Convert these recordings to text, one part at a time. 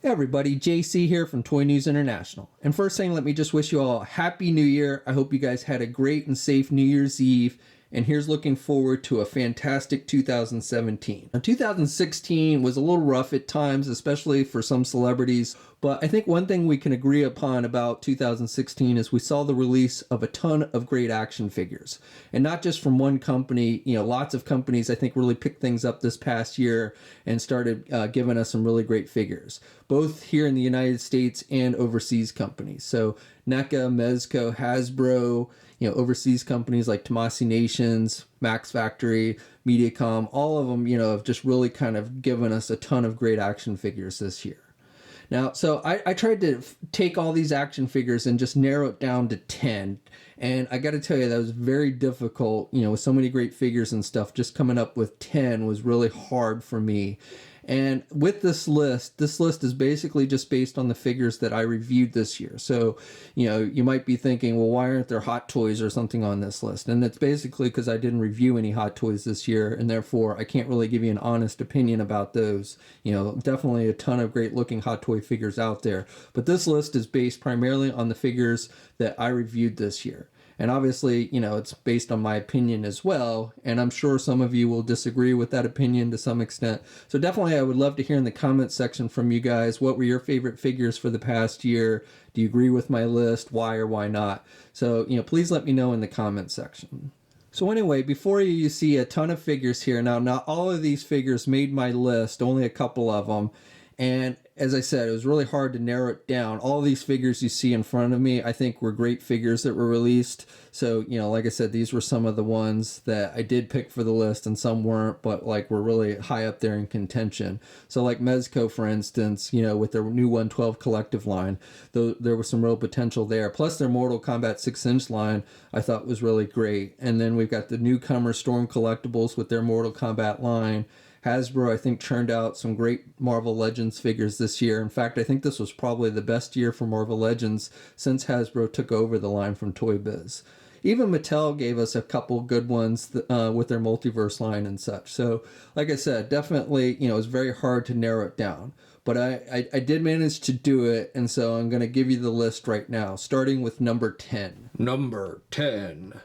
Hey everybody, JC here from Toy News International. And first thing, let me just wish you all a happy new year. I hope you guys had a great and safe New Year's Eve. And here's looking forward to a fantastic 2017. Now, 2016 was a little rough at times, especially for some celebrities. But I think one thing we can agree upon about 2016 is we saw the release of a ton of great action figures. And not just from one company, lots of companies I think really picked things up this past year and started giving us some really great figures, both here in the United States and overseas companies. So NECA, Mezco, Hasbro, overseas companies like Tomasi Nations, Max Factory, Mediacom, all of them, have just really kind of given us a ton of great action figures this year. Now, so I tried to take all these action figures and just narrow it down to 10. And I got to tell you, that was very difficult, with so many great figures and stuff. Just coming up with 10 was really hard for me. And with this list is basically just based on the figures that I reviewed this year. So, you might be thinking, well, why aren't there Hot Toys or something on this list? And it's basically because I didn't review any Hot Toys this year, and therefore I can't really give you an honest opinion about those. Definitely a ton of great looking Hot Toy figures out there. But this list is based primarily on the figures that I reviewed this year. And obviously, it's based on my opinion as well. And I'm sure some of you will disagree with that opinion to some extent. So definitely, I would love to hear in the comments section from you guys, what were your favorite figures for the past year? Do you agree with my list? Why or why not? So, please let me know in the comments section. So anyway, before you see a ton of figures here. Now, not all of these figures made my list, only a couple of them. And as I said, it was really hard to narrow it down. All these figures you see in front of me, I think were great figures that were released. So, like I said, these were some of the ones that I did pick for the list, and some weren't, but were really high up there in contention. So like Mezco, for instance, with their new 112 collective line, there was some real potential there. Plus their Mortal Kombat 6-inch line I thought was really great. And then we've got the newcomer Storm Collectibles with their Mortal Kombat line. Hasbro, I think, churned out some great Marvel Legends figures this year. In fact, I think this was probably the best year for Marvel Legends since Hasbro took over the line from Toy Biz. Even Mattel gave us a couple good ones with their multiverse line and such. So, like I said, definitely, it was very hard to narrow it down. But I did manage to do it, and so I'm going to give you the list right now, starting with number 10. Number 10.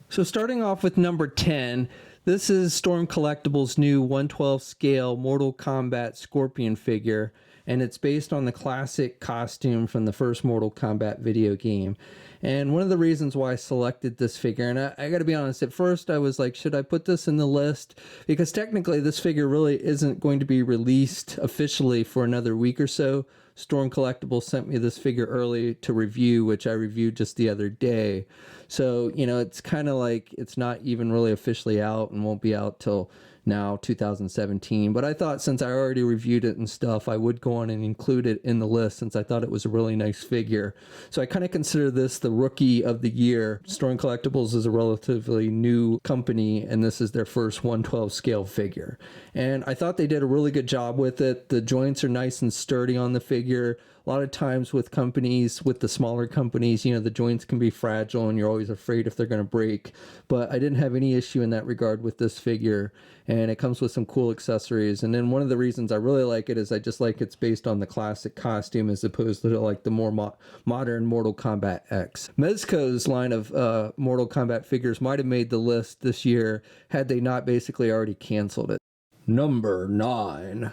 So starting off with number 10, this is Storm Collectibles' new 112 scale Mortal Kombat Scorpion figure, and it's based on the classic costume from the first Mortal Kombat video game. And one of the reasons why I selected this figure, and I gotta be honest, at first I was like, should I put this in the list? Because technically this figure really isn't going to be released officially for another week or so. Storm Collectibles sent me this figure early to review, which I reviewed just the other day. So, it's kind of like it's not even really officially out and won't be out till now, 2017. But I thought since I already reviewed it and stuff, I would go on and include it in the list since I thought it was a really nice figure. So I kind of consider this the rookie of the year. Storm Collectibles is a relatively new company, and this is their first 112 scale figure. And I thought they did a really good job with it. The joints are nice and sturdy on the figure. A lot of times with companies, with the smaller companies, the joints can be fragile and you're always afraid if they're going to break. But I didn't have any issue in that regard with this figure. And it comes with some cool accessories. And then one of the reasons I really like it is I just like it's based on the classic costume as opposed to like the more modern Mortal Kombat X. Mezco's line of Mortal Kombat figures might have made the list this year had they not basically already canceled it. Number 9.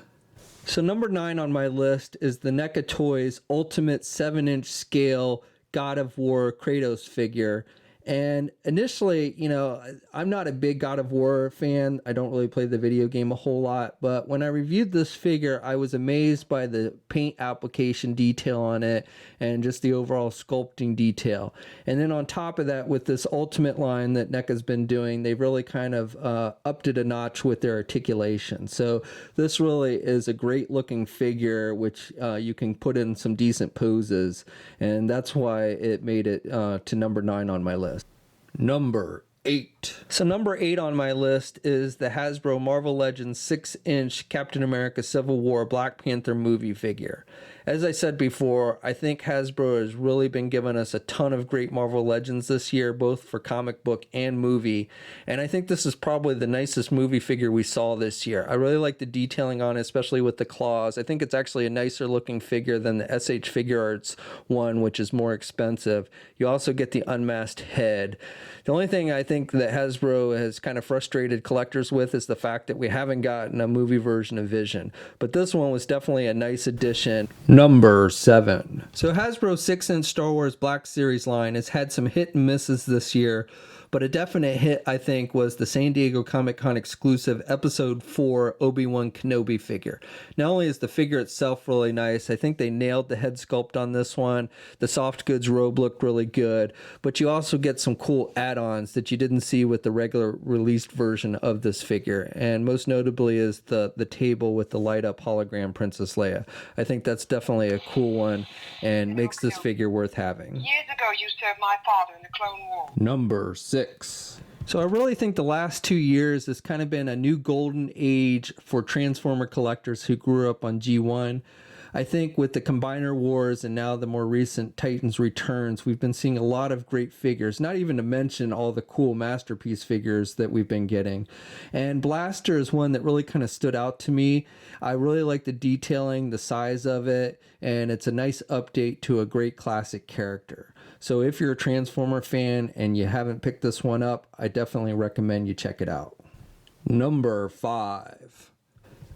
So number 9 on my list is the NECA Toys Ultimate 7-inch scale God of War Kratos figure. And initially, I'm not a big God of War fan. I don't really play the video game a whole lot. But when I reviewed this figure, I was amazed by the paint application detail on it and just the overall sculpting detail. And then on top of that, with this Ultimate line that NECA's been doing, they've really kind of upped it a notch with their articulation. So this really is a great looking figure, which you can put in some decent poses. And that's why it made it to number 9 on my list. Number 8. So number 8 on my list is the Hasbro Marvel Legends 6-inch Captain America Civil War Black Panther movie figure. As I said before, I think Hasbro has really been giving us a ton of great Marvel Legends this year, both for comic book and movie. And I think this is probably the nicest movie figure we saw this year. I really like the detailing on it, especially with the claws. I think it's actually a nicer looking figure than the SH Figure Arts one, which is more expensive. You also get the unmasked head. The only thing I think that Hasbro has kind of frustrated collectors with is the fact that we haven't gotten a movie version of Vision. But this one was definitely a nice addition. Number 7. So Hasbro's 6-inch Star Wars Black Series line has had some hit and misses this year, but a definite hit, I think, was the San Diego Comic-Con exclusive Episode 4 ObiWan Kenobi figure. Not only is the figure itself really nice, I think they nailed the head sculpt on this one. The soft goods robe looked really good, but you also get some cool add-ons that you didn't see with the regular released version of this figure, and most notably is the table with the light-up hologram Princess Leia. I think that's definitely a cool one and makes this figure worth having. Years ago, you served my father in the Clone Wars. Number 6. So I really think the last 2 years has kind of been a new golden age for Transformer collectors who grew up on G1. I think with the Combiner Wars and now the more recent Titans Returns, we've been seeing a lot of great figures, not even to mention all the cool Masterpiece figures that we've been getting. And Blaster is one that really kind of stood out to me. I really like the detailing, the size of it, and it's a nice update to a great classic character. So if you're a Transformer fan and you haven't picked this one up, I definitely recommend you check it out. Number 5.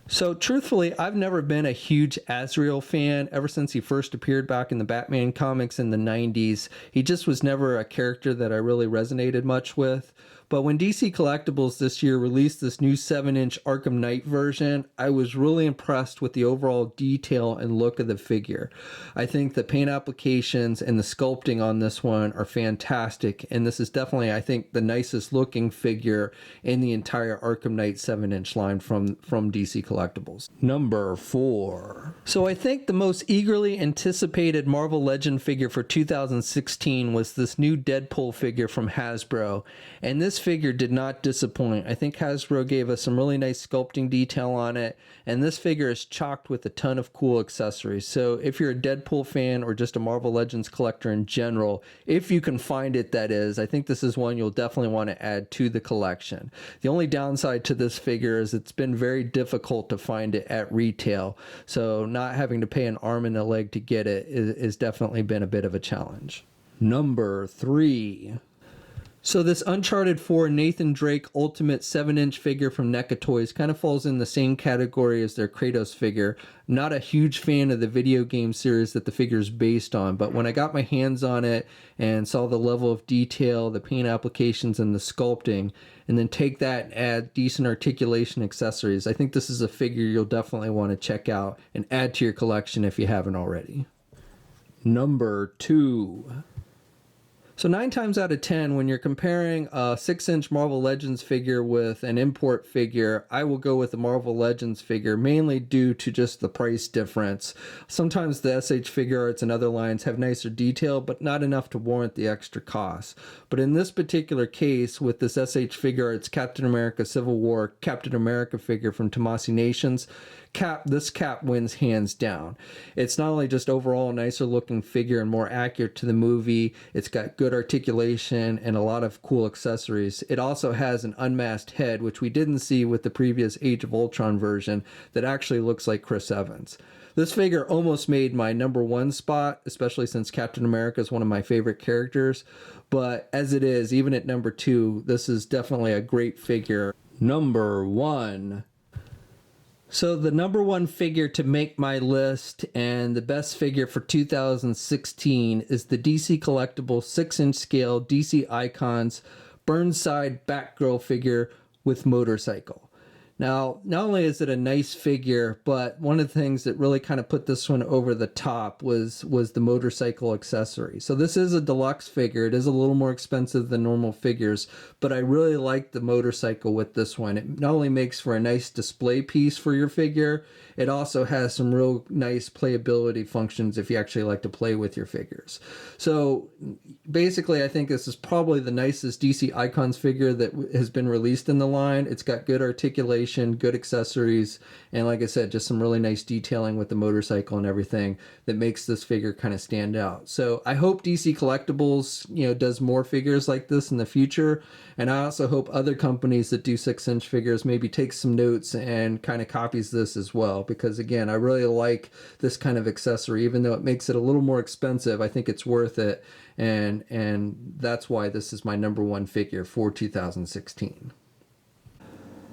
So truthfully, I've never been a huge Azrael fan ever since he first appeared back in the Batman comics in the 90s. He just was never a character that I really resonated much with. But when DC Collectibles this year released this new 7-inch Arkham Knight version, I was really impressed with the overall detail and look of the figure. I think the paint applications and the sculpting on this one are fantastic, and this is definitely, I think, the nicest looking figure in the entire Arkham Knight 7-inch line from DC Collectibles. Number 4. So I think the most eagerly anticipated Marvel Legend figure for 2016 was this new Deadpool figure from Hasbro, and this figure did not disappoint. I think Hasbro gave us some really nice sculpting detail on it, and this figure is chocked with a ton of cool accessories. So if you're a Deadpool fan or just a Marvel Legends collector in general, if you can find it, that is, I think this is one you'll definitely want to add to the collection. The only downside to this figure is it's been very difficult to find it at retail, so not having to pay an arm and a leg to get it is definitely been a bit of a challenge. Number 3. So this Uncharted 4 Nathan Drake Ultimate 7-inch figure from NECA Toys kind of falls in the same category as their Kratos figure. Not a huge fan of the video game series that the figure is based on, but when I got my hands on it and saw the level of detail, the paint applications, and the sculpting, and then take that and add decent articulation accessories, I think this is a figure you'll definitely want to check out and add to your collection if you haven't already. Number 2. So 9 times out of 10, when you're comparing a 6-inch Marvel Legends figure with an import figure, I will go with the Marvel Legends figure, mainly due to just the price difference. Sometimes the SH Figure Arts and other lines have nicer detail, but not enough to warrant the extra cost. But in this particular case, with this SH Figure Arts Captain America Civil War Captain America figure from Tomasi Nations, this Cap wins hands down. It's not only just overall a nicer looking figure and more accurate to the movie, it's got good articulation and a lot of cool accessories. It also has an unmasked head, which we didn't see with the previous Age of Ultron version, that actually looks like Chris Evans. This figure almost made my number 1 spot, especially since Captain America is one of my favorite characters. But as it is, even at number 2, this is definitely a great figure. Number 1. So the number 1 figure to make my list and the best figure for 2016 is the DC Collectibles 6-inch scale DC Icons Burnside Batgirl figure with motorcycle. Now, not only is it a nice figure, but one of the things that really kind of put this one over the top was the motorcycle accessory. So this is a deluxe figure. It is a little more expensive than normal figures, but I really like the motorcycle with this one. It not only makes for a nice display piece for your figure, it also has some real nice playability functions if you actually like to play with your figures. So basically, I think this is probably the nicest DC Icons figure that has been released in the line. It's got good articulation. customization, good accessories, and like I said, just some really nice detailing with the motorcycle and everything that makes this figure kind of stand out. So I hope DC Collectibles, does more figures like this in the future. And I also hope other companies that do 6-inch figures maybe take some notes and kind of copies this as well. Because again, I really like this kind of accessory, even though it makes it a little more expensive. I think it's worth it. And that's why this is my number one figure for 2016.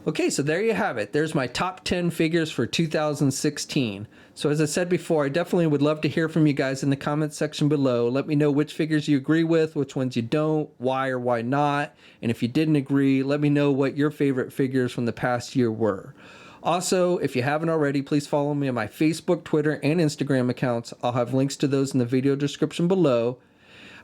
Okay, so there you have it. There's my top 10 figures for 2016. So as I said before, I definitely would love to hear from you guys in the comments section below. Let me know which figures you agree with, which ones you don't, why or why not. And if you didn't agree, let me know what your favorite figures from the past year were. Also, if you haven't already, please follow me on my Facebook, Twitter, and Instagram accounts. I'll have links to those in the video description below.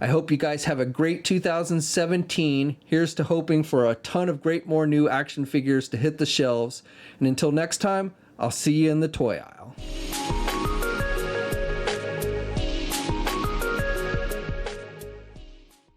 I hope you guys have a great 2017. Here's to hoping for a ton of great more new action figures to hit the shelves. And until next time, I'll see you in the toy aisle.